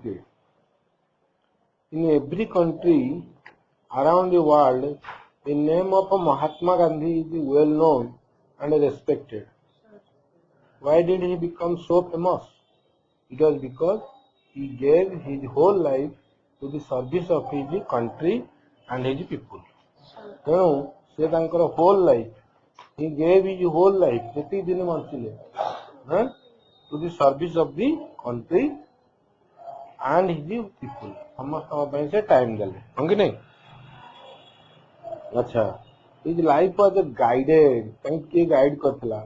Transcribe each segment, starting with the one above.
displayed. In every country around the world, the name of Mahatma Gandhi is well known and respected. Why did he become so famous? It was because he gave his whole life to the service of his country and his people. ତେଣୁ ସେ ତାଙ୍କର whole life, he gave his whole life, ଯେତିକି ଦିନ ବଞ୍ଚିଲେ, to the service of the country and his people. ସମସ୍ତଙ୍କ ପାଇଁ ସେ time ଦେଲେ, ହଁ କି ନାହିଁ? ଆଚ୍ଛା, his life was guided. ତାଙ୍କୁ କିଏ ଗାଇଡ କରିଥିଲା?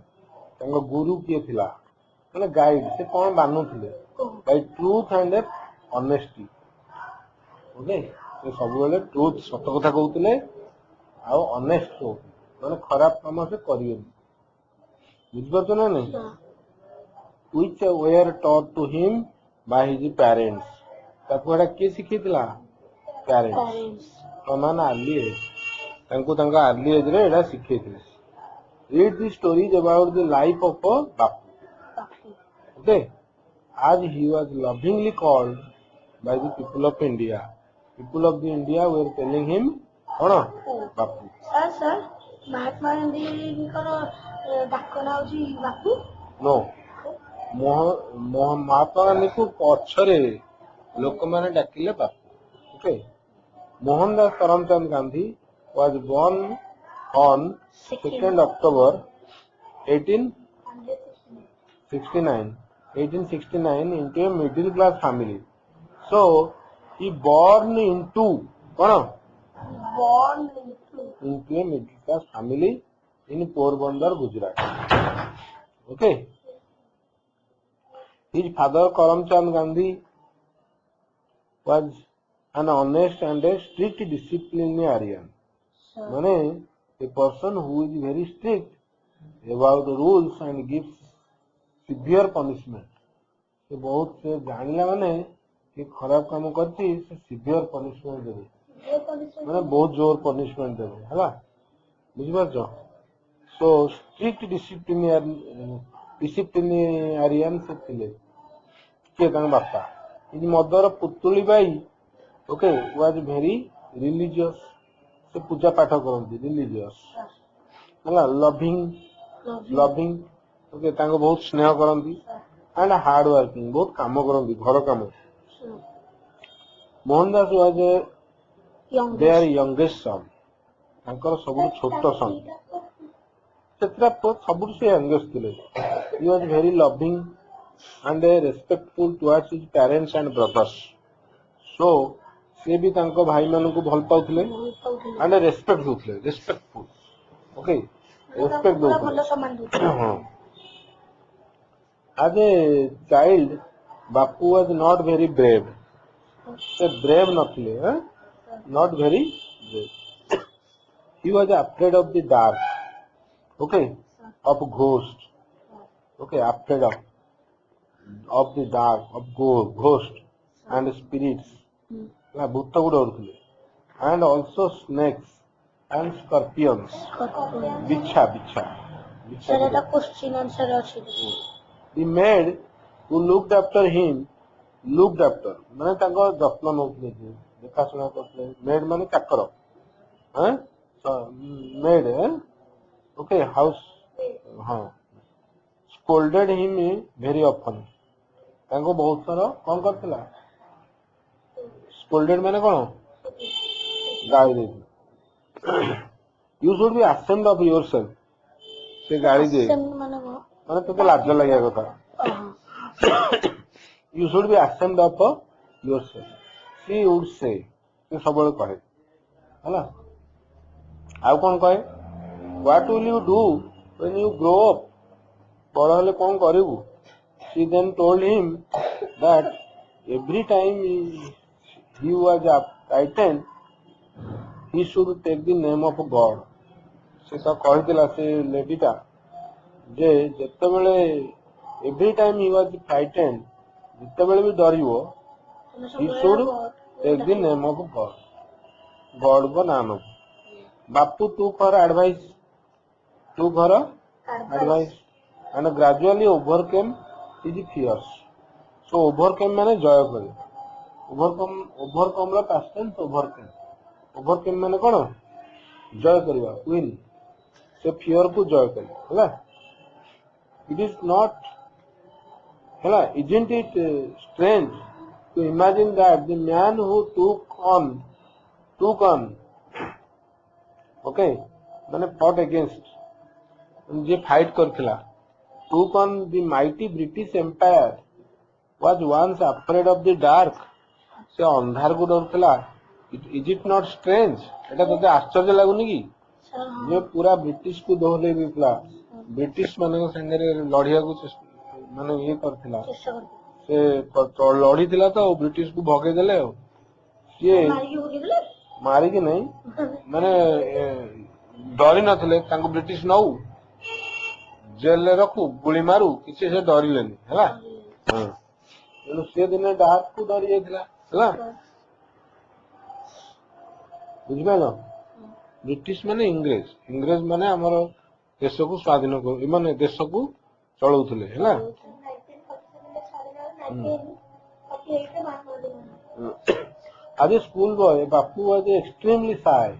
ତାଙ୍କ ଗୁରୁ କିଏ ଥିଲା? ମାନେ ଗାଇଡ, ସେ କ'ଣ ମାନୁଥିଲେ? Bai truth and honesty. Okay, ସେ ସବୁବେଳେ ଟ୍ରୁଥ, ସତ କଥା କହୁଥିଲେ ଆଉ ଅନେଷ୍ଟ କହୁଥିଲେ, ମାନେ ଖରାପ କାମ ସେ କରିବେନି। ବୁଝିପାରୁଛ ନା ନାହିଁ? which were taught to him by his parents. ତାକୁ ଏଟା କିଏ ଶିଖେଇଥିଲା? ପ୍ୟାରେଣ୍ଟସ୍। ସେମାନେ ଆର୍ଲି ଏଜ୍, ତାଙ୍କୁ ତାଙ୍କ ଆର୍ଲି ଏଜ୍ରେ ଏଟା ଶିଖେଇଥିଲେ। Read the stories about the life of Bapu. Okay, as he was lovingly called by the people of India. People of the India were telling him, କ'ଣ? Bapu. sir, Mahatma ଗାନ୍ଧୀଙ୍କର ଡାକ ନାଁ ହେଉଛି Bapu? No, Mahatma ଗାନ୍ଧୀକୁ ପଛରେ ଲୋକମାନେ ଡାକିଲେ Bapu. Okay, Mohandas Karamchand Gandhi was born on 2nd October 1869 into a middle class family. So he born into କ'ଣ? Born into a middle class family in Porbandar, Gujarat. Okay, his father Karamchand Gandhi was an honest and a strict disciplinarian. माने a person who is very strict about the rules and gives severe punishment. से बहुत से जानिला माने कि खराब काम करती से सिवियर पनिशमेंट देबे, माने बहुत जोर पनिशमेंट देबे, हला बुझि पाछो? सो स्ट्रिक्ट डिसिप्लिनरियन से थिले के तांग बापा। Is mother Putli Bai, okay, was very religious, से पूजा पाठ करती, रिलीजियस, हला लविंग, ओके, तांग बहुत स्नेह करती एंड हार्ड वर्किंग, बहुत काम करती, घर काम। Mohandas was their youngest son, तांकर सबु छोट सन, सेतरा सबु से यंगेस्ट थिले। He was very loving and respectful towards his parents and brothers. So से भी तांको भाई मानन को भल पाउथले and respect दोथले, respectful, okay, respect दोथले। As a child, Bapu was not very brave. से brave नथले, not very brave. He was afraid of the dark, okay, of ghost, okay, afraid of the dark, of ghost and spirits, भूत को डरुଥିଲେ, and also snakes and scorpions, बिच्छा। Sir, এটা question answer আছে। The maid who looked after him, माने तांको जत्न नउଥିଲେ, देखाशुना करଥିଲେ। maid माने चाकर, maid, okay, house, scolded him very often. तांको बहुत सारा कौन करथिला? स्कोल्डेड माने कोन? गाली देथिला। You should be ashamed of yourself, से गाली दे माने तोते लाज लागिया कथा। You should be ashamed of yourself, she would say, से सबले कहे, हला। आउ कोन कहे? What will you do when you grow up? बड़ हेले कोन करिवु? She then told him that every time he was frightened, he should take the name of God. से तो कहितला से लेडीटा जे जेतेबेले every time he was frightened, जेतेबेले भी डरिवो, he should take the name of God. God को नाम। बापू तू for advice, and gradually overcame his fears. So overcame माने जय करे, ओभरकम रो पास्ट टेंस ओभरकम माने कोन जय करवा विन से फियर को जय कर हैला इट इज नॉट हैला isn't it strange to imagine that the man who took on okay माने फॉट अगेंस्ट जे फाइट करथिला took on the mighty British Empire was once afraid of the dark से अंधार को डरथिला इज इट नॉट स्ट्रेंज एटा तते आश्चर्य लागुनी की ये पूरा ब्रिटिश को दोहले देथिला ब्रिटिश माने संगे लड़िया को माने ये करथिला से लड़ी थिला तो ब्रिटिश को भगे देले ये मारी की नहीं माने डरी नथिले तांको ब्रिटिश नौ जेल रे रखू गुली मारू किसी से डरिलेनी हैला हां तेनु से दिन डाक को डरी जाइथिला हैला बुझिपालो ब्रिटिश माने इंग्रेज माने हमर देश को स्वाधीन को माने देश को चलाउथिले हैला आज school boy Bapu was extremely shy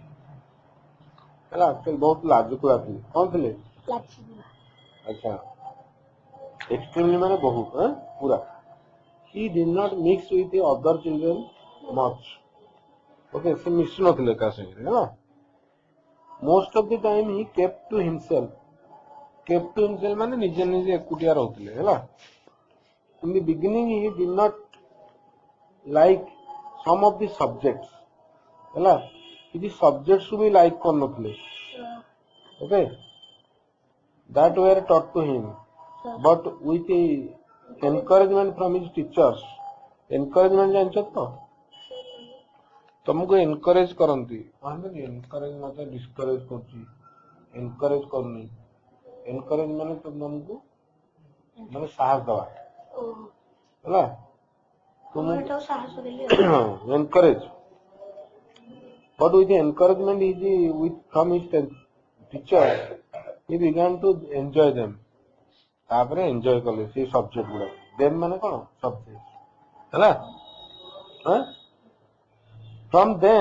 हैला बहुत लाजकुला थी कौन थे अच्छा एक्सट्रीमली माने बहुत पूरा he did not mix with the other children much okay से मिक्स नथिले का संगे है ना most of the time he kept to himself माने निजे निजे एकुटिया रहथिले हैला in the beginning he did not like some of the subjects हैला किसी subjects को भी like कर नथिले okay that were taught to him but with the encouragement from his teachers encouragement जानछो तो तुमको encourage करंती माने encourage मतलब discourage करची encourage करनी encourage माने तुमको माने साहस दवा हैला तुम तो साहस देली encourage but with the encouragement is with from his teacher he began to enjoy them तापरे एंजॉय करले से सब्जेक्ट गुडा देन माने कोन सब्जेक्ट हैला फ्रॉम देन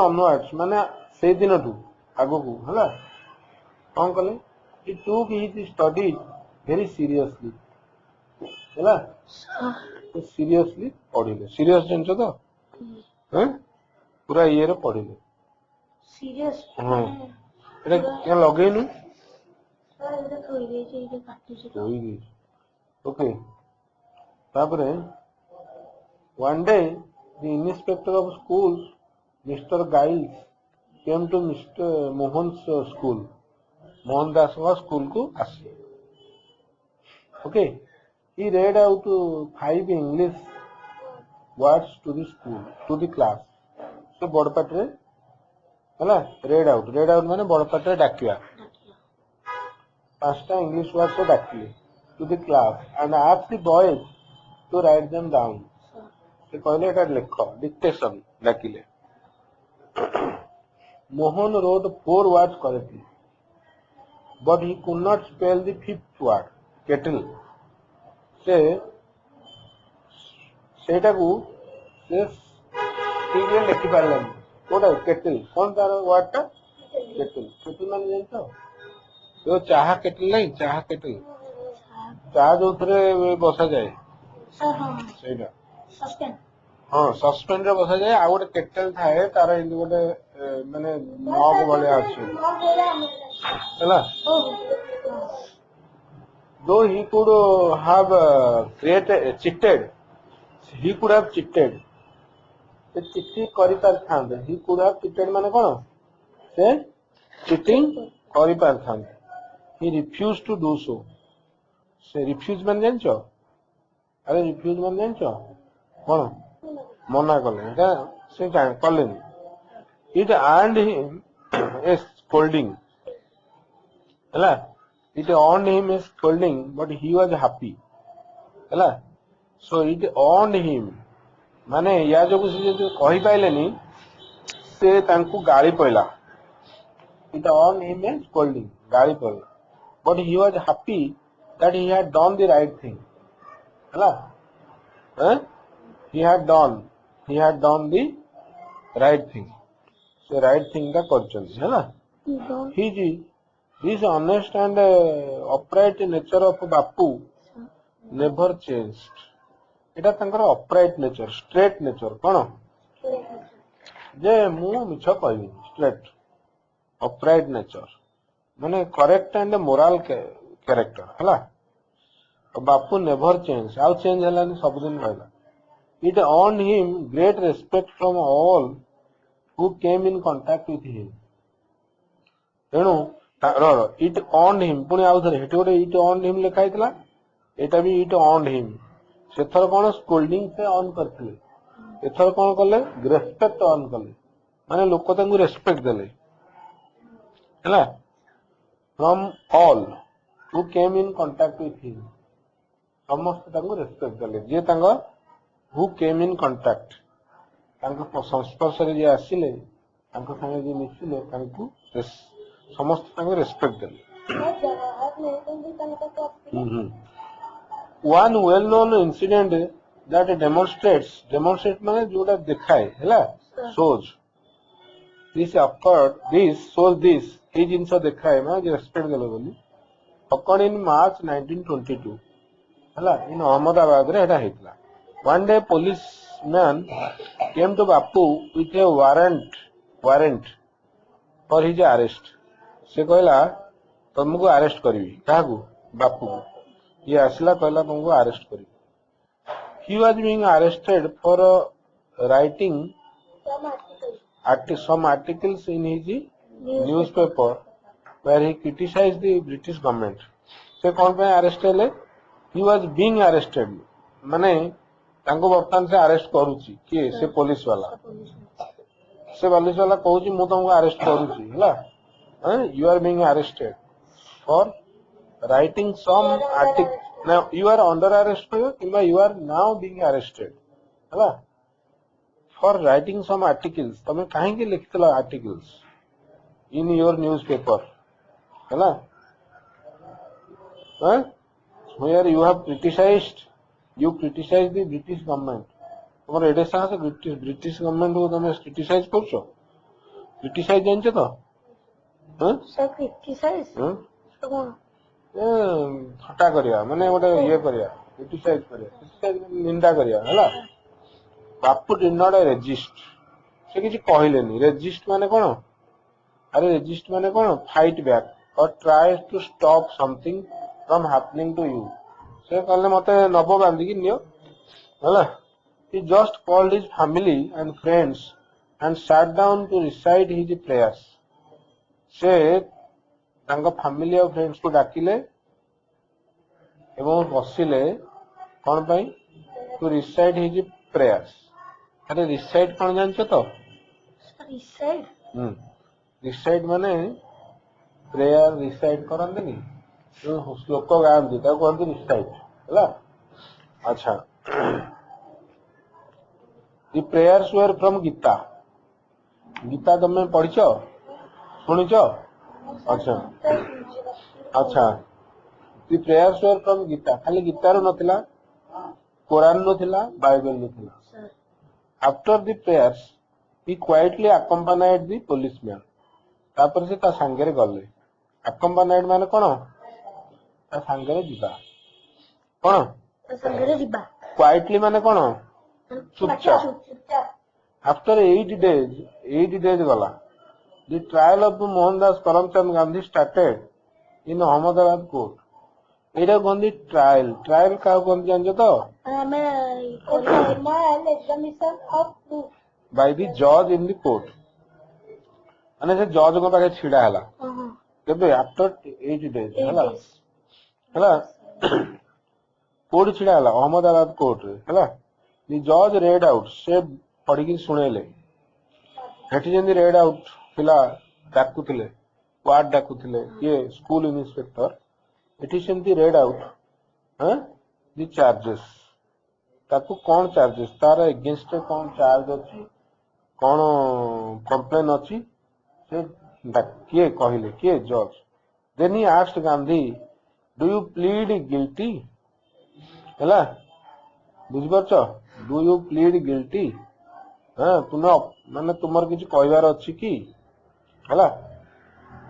onwards माने से दिन टू आगो को हैला कोन कले he took his studies very seriously हैला सीरियसली पढिले सीरियस जंचो तो हैं पूरा ये रे पढिले सीरियस हां एटा क्या लगेनु सर एटा थोई दे छै एटा काटि छै थोई दे ओके तापरे one day the inspector of schools Mr. Giles came to Mr. Mohan's school Mohan Das का स्कूल को आसी okay he read out 5 English words to the school to the class so बड़ पाटरे हैला read out माने बड़ पाटरे डाकिया पांचटा इंग्लिश वर्ड से डाकिले to the class and asked the boys to write them down से कहले एटा लिखो dictation डाकिले Mohan wrote 4 words correctly but he could not spell the 5th word kettle से सेटा को से ठीक है लिखि पारलन कोटा केटल कौन तार वर्ड टा केटल माने जानतो तो चाहा केटल नहीं चाहा केटल चाहा जो थरे बसा जाए सर हां सेटा सस्पेंड हां सस्पेंड रे बसा जाए आ गोटे केटल थाए तार इंदि गोटे माने मग भले आछे हैला though he could have cheated he could have cheated से चिट्ठी करि पार थांदे he could have cheated माने कोन से चीटिंग करि पार थांदे he refused to do so से रिफ्यूज माने जानछो अरे रिफ्यूज माने जानछो कोन मना करले एटा से जान करले it earned him a scolding हैला it earned him a scolding but he was happy हैला so it earned him माने या जो कुछ जो कहि पाइलेनी से तांकू गाली पइला it earned him a scolding गाली पइला but he was happy that he had done the right thing. Hello? He had done the right thing. So right thing का करचंदी है ना? His honest and upright nature of Bapu never changed. Etah तंकर upright nature, straight nature कौन? जे मु मिछ कहबी straight, upright nature माने correct and moral character हला? बापू never changed, आउ change हलानी सब दिन रहला. It earned him great respect from all who came in contact with him. तेणु it earned him पुणी आउ थरे हेटी गोटे it earned him लिखा हैतला एटा भी it earned him सेथर कोन स्कोल्डिंग से ऑन करथिले एथर कोन कले रेस्पेक्ट ऑन कले माने लोक तांगु रेस्पेक्ट देले हैला from all who came in contact with him समस्त तांगु रेस्पेक्ट देले जे तांग हु केम इन कांटेक्ट तांग संस्पर्श रे जे आसिले तांग संगे जे मिसिले तांगु समस्त तांगु रेस्पेक्ट देले. One well-known incident that demonstrate माने जोटा दिखाए हैला shows this shows this ए जिंस दिखाए माने जे रेस्पेक्ट देले बोली occurred in March 1922 हैला इन अहमदाबाद रे एटा हेतला. One day policeman came to Bapu with a warrant for his arrest. से कहला तुमको अरेस्ट करी काकू बापू को ये आसला कहला तुमको अरेस्ट करी. He was being arrested for writing some articles in his newspaper where he criticized the British government. से कौन पे अरेस्ट हेले? He was being arrested माने तांको वर्तमान से अरेस्ट करूची किए से पुलिस वाला कहूची मु तुमको अरेस्ट करूची हैला. You are being arrested for writing some article. Now you are under arrest you are now being arrested हैला for writing some articles. तमे काहे के लिखतला articles in your newspaper हैला where you have criticized the British government. तमर एडे साहस British government को तमे criticise करछो criticise जानछो तो सर क्रिटिसाइज कोन हटा करिया माने गोटे ये करिया क्रिटिसाइज निंदा करिया हैला. बापू डिड नॉट रेजिस्ट से किछि कहिलेनी. रेजिस्ट माने कोन? अरे रेजिस्ट माने कोन? फाइट बैक और try to stop something from happening to you. से कहले मते नबो बांधी की नियो हैला. He just called his family and friends and sat down to recite his prayers. से तांका फैमिली और फ्रेंड्स को डाकिले एवं बसिले कौन पाई टू रिसाइट हिज प्रेयर्स. अरे रिसाइट कौन जानछो तो? रिसाइट माने प्रेयर रिसाइट करंदनी जो श्लोक गांधी ता कहंती रिसाइट हैला. अच्छा The prayers were from Gita. Gita तुमने पढ़िछो सुनिछो? अच्छा The prayers were from Gita. खाली गीता रो नथिला कुरान नो थिला बाइबल नो थिला. After the prayers he quietly accompanied the policeman. तापर से ता संगे रे गले. Accompanied माने कोन? ता संगे रे जिबा कोन? ता संगे रे जिबा. Quietly माने कोन? चुपचाप. After 8 days गला. The trial of Mohandas Karamchand Gandhi started in Ahmedabad court. एटा गंदी ट्रायल का गंदी जानजो तो? By the judge in the court. माने से जज को पाके छिड़ा हला. केबे आफ्टर 8 days हला कोर्ट छिड़ा हला अहमदाबाद कोर्ट रे हला. The judge read out से पढ़ी की सुनेले हेटी जेंदी read out पिला डाकुथिले वार्ड डाकुथिले ये स्कूल इंस्पेक्टर हेटी सेंती read out the charges ताकू कौन चार्जेस तार अगेंस्ट कौन चार्ज अछि कौन कंप्लेन अछि से किए कहिले किए जज. Then he asked Gandhi do you plead guilty है बुझीपार डू यू प्लीड गिल्टी हाँ तुम्हें माने तुमर किसी कहबार अच्छी कि है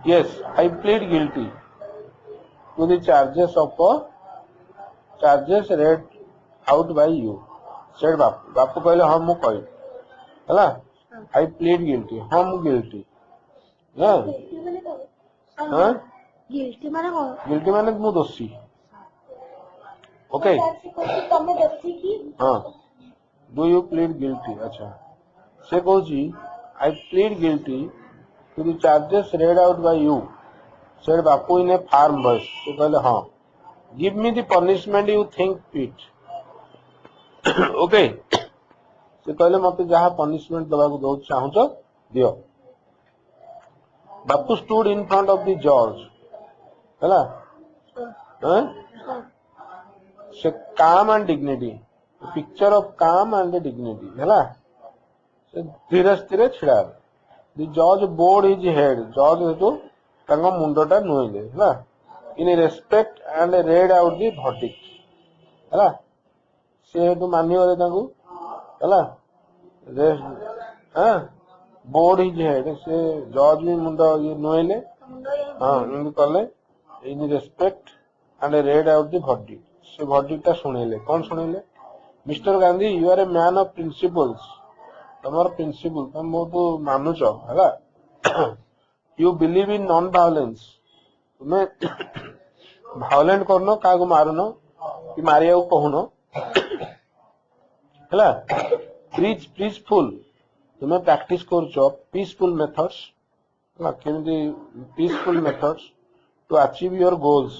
yes I plead guilty to the charges read out by you said Bapu Bapu कहले हाँ मु कह है आई प्लीड गिल्टी हाँ मु गिल्टी हाँ हाँ गिल्टी माने कौन गिल्टी माने मु दोषी ओके तमे दोषी की हाँ डू यू प्लीड गिल्टी अच्छा से कहूँ आई plead guilty to the charges read out by you said Bapu in A farm voice से कहले हाँ give me the punishment you think fit okay से कहले मत जहाँ पनिशमेंट दबा दो चाहूच दियो बापू stood in front of the जज है से काम एंड डिग्निटी पिक्चर ऑफ काम एंड डिग्निटी है से धीरे धीरे छिड़ा द जज बोर्ड हिज हेड जज हेतु मुंडटा नुईले है in respect and read out the verdict है से हेतु मानिगले है बोर्ड हिज हेड से जज भी मुंड ये नुईले हाँ इनकी कले in respect and read out the verdict से भर्डिक्टा शुणेले कौन शुणेले mister Gandhi you are a man of principles तुम प्रिंसिपल तुम बहुत मानुच है you believe in non violence तुम्हें वायलेंट करनो का मारुन कि मारिया कहून है पीसफुल तुम्हें प्रैक्टिस कर पीसफुल मेथड्स केमती peaceful methods to achieve your goals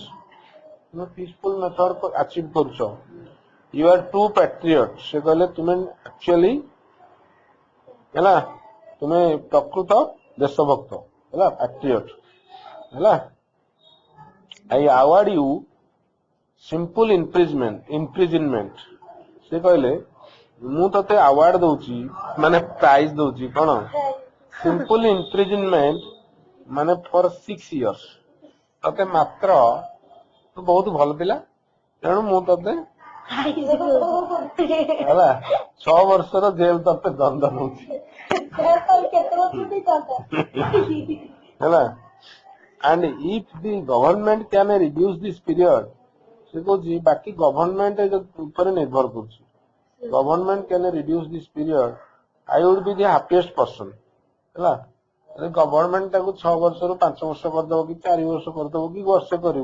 तुम्हें पीसफुल मेथड को अचीव कर यू आर ट्रू पैट्रियट से कहले तुम्हें एक्चुअली है तुम्हें प्रकृत देशभक्त है पैट्रियट है आई अवार्ड यू सिंपल इम्प्रिजनमेंट से कहले मु ते अवार्ड दौची माने प्राइज दौची कौन सिंपल इम्प्रिजनमेंट माने फॉर 6 इयर्स ते मात्र तो बहुत भल पिला तेणु मु ते है 6 वर्षर जेल ते दंड दौची है and if the government can reduce this period से कहूँ बाकी गवर्नमेंट ऊपर निर्भर कर government can reduce this period I would be the happiest person है गवर्नमेंट टाको 6 वर्ष रु 5 वर्ष करदे कि 4 वर्ष करदे कि वर्ष कर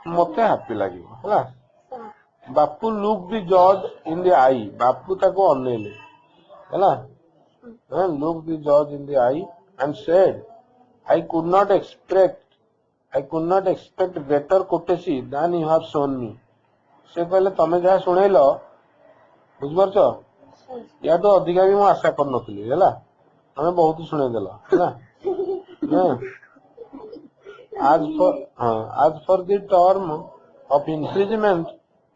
मत हैप्पी लगे है बापू लुक द जज इन द आई बापू ताको अनेले है लुक द जज in the I and said I could not expect greater courtesy than you have shown me. से कहले तमे जहाँ शुणेल बुझिपार या तो अधिका भी आशा कर नथली है तमे बहुत शुणेदेल है as for the term of imprisonment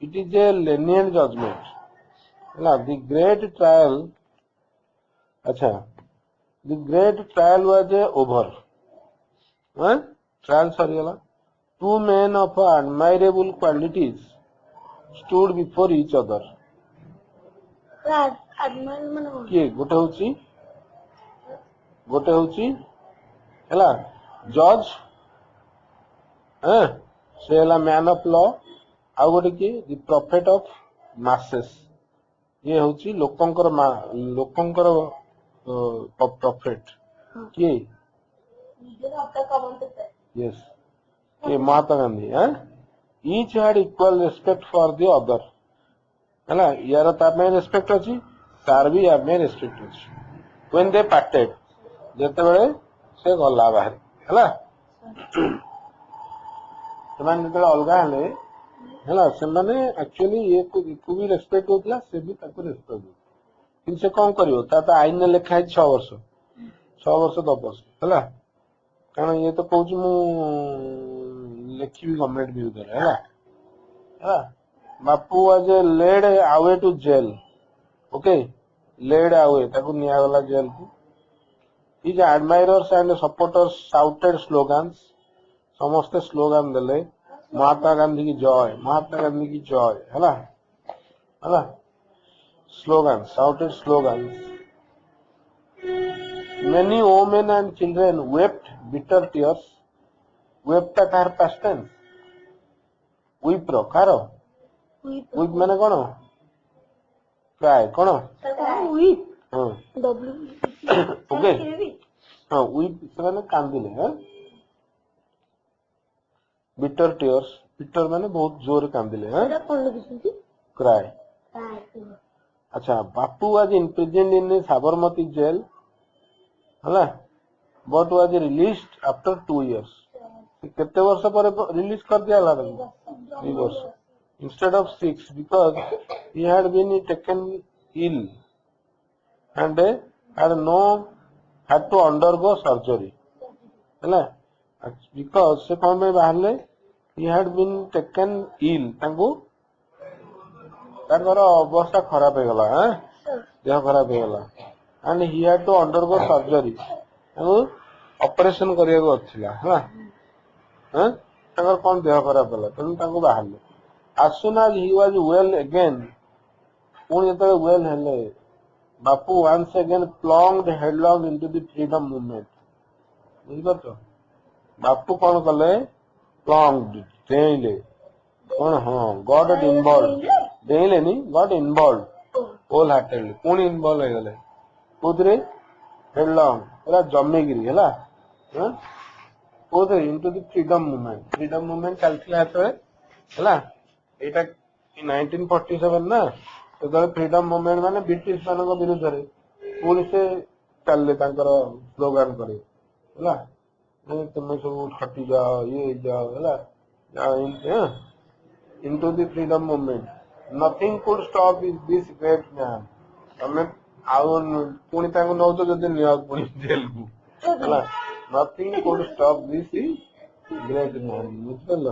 it is a lenient judgment the great trial अच्छा the great trial was over trial सरीगला two men of admirable qualities stood before each other किए गोटे होची हैला जज से हैला मैन ऑफ लॉ आ गोटे किए द प्रॉफिट ऑफ मासेस ये होची लोकंकर प्रॉफिट किए yes ये महात्मा गांधी है each had equal respect for the other है ना यार तार में respect अच्छी तार भी यार में respect अच्छी when they parted जैसे बड़े से गला बाहर है ना ସେମାନେ ଯେତେବେଳେ ଅଲଗା ହେଲେ ହେଲା ସେମାନେ ଆକ୍ଚୁଆଲି ଇଏକୁ ବି ରେସ୍ପେକ୍ଟ କରୁଥିଲା ସେ ବି ତାକୁ ରେସ୍ପେକ୍ଟ କରୁଥିଲା କିନ୍ତୁ ସେ କଣ କରିବ ତା ତ ଆଇନରେ ଲେଖା ହେଇଛି 6 ବର୍ଷ ଦବ ହେଲା କାରଣ ଇଏ ତ କହୁଛି ମୁଁ ଲେଖିବି ଗଭର୍ଣ୍ଣମେଣ୍ଟ ବିରୁଦ୍ଧରେ ହେଲା ହେଲା Bapu was led away to jail okay led away ତାକୁ ନିଆଗଲା ଜେଲକୁ his admirers and supporters shouted slogans ସମସ୍ତେ ସ୍ଲୋଗାନ ଦେଲେ महात्मा गांधी की जय, महात्मा गांधी की जय, है ना। Slogan, shouted slogan. Many women and children wept bitter tears. Wept ଟା କାହାର past tense? Weep ର କାହାର? Weep ମାନେ କଣ? Cry କଣ? ହଁ ଓକେ ହଁ weep ସେମାନେ କାନ୍ଦିଲେ। bitter tears, bitter ମାନେ ବହୁତ ଜୋରରେ କାନ୍ଦିଲେ। cry। अच्छा, बापू was imprisoned in a Sabarmati jail, ହେଲା, but was released after 2 years। कितने वर्ष पर रिलीज कर दिया ला 2 वर्ष instead of 6 because he had been taken ill and had to undergo surgery, ହେଲା। because से कौन में बाहर he had been taken ill, तांको ତାଙ୍କର ଅବସ୍ଥା ଖରାପ ହେଇଗଲା, ଦେହ ଖରାପ ହେଇଗଲା, and he had to undergo surgery, ତାଙ୍କୁ ଅପରେସନ କରିବାକୁ ଅଥିଲା, ହେଲା। ତାଙ୍କର କଣ ଦେହ ଖରାପ ହେଲା, ତେଣୁ ତାଙ୍କୁ ବାହାରିଲେ। as soon as he was well again, ପୁଣି ଯେତେବେଳେ well ହେଲେ, Bapu once again plunged headlong into the freedom movement। ବୁଝିପାରୁଛ, ବାପୁ କଣ କଲେ? plunged, ଡେଇଁଲେ କଣ? ହଁ, got involved, ଡେଇଁଲେନି, got involved wholeheartedly, ପୁଣି involve ହେଇଗଲେ କୋଉଥିରେ? headlong, ପୁରା ଜମିକିରି, ହେଲା। କୋଉଥିରେ? into the freedom movement। freedom movement ଚାଲିଥିଲା ସେତେବେଳେ, ହେଲା। ଏଇଟା 1947 ନା, ସେତେବେଳେ freedom movement ମାନେ ବ୍ରିଟିଶ ମାନଙ୍କ ବିରୁଦ୍ଧରେ ପୁଣି ସେ ଚାଲିଲେ ତାଙ୍କର ସ୍ଲୋଗାନ କରି, ହେଲା। ତୁମେ ସବୁ ହଟି ଯାଅ, ଇଏ ହେଇଯାଅ, ହେଲା। into the freedom movement, nothing could stop this great man। ତମେ ଆଉ ପୁଣି ତାଙ୍କୁ ନଉଛ ଯଦି ନିଅ ପୁଣି ଜେଲକୁ, ହେଲା। nothing could stop this great man। ବୁଝିପାରିଲ?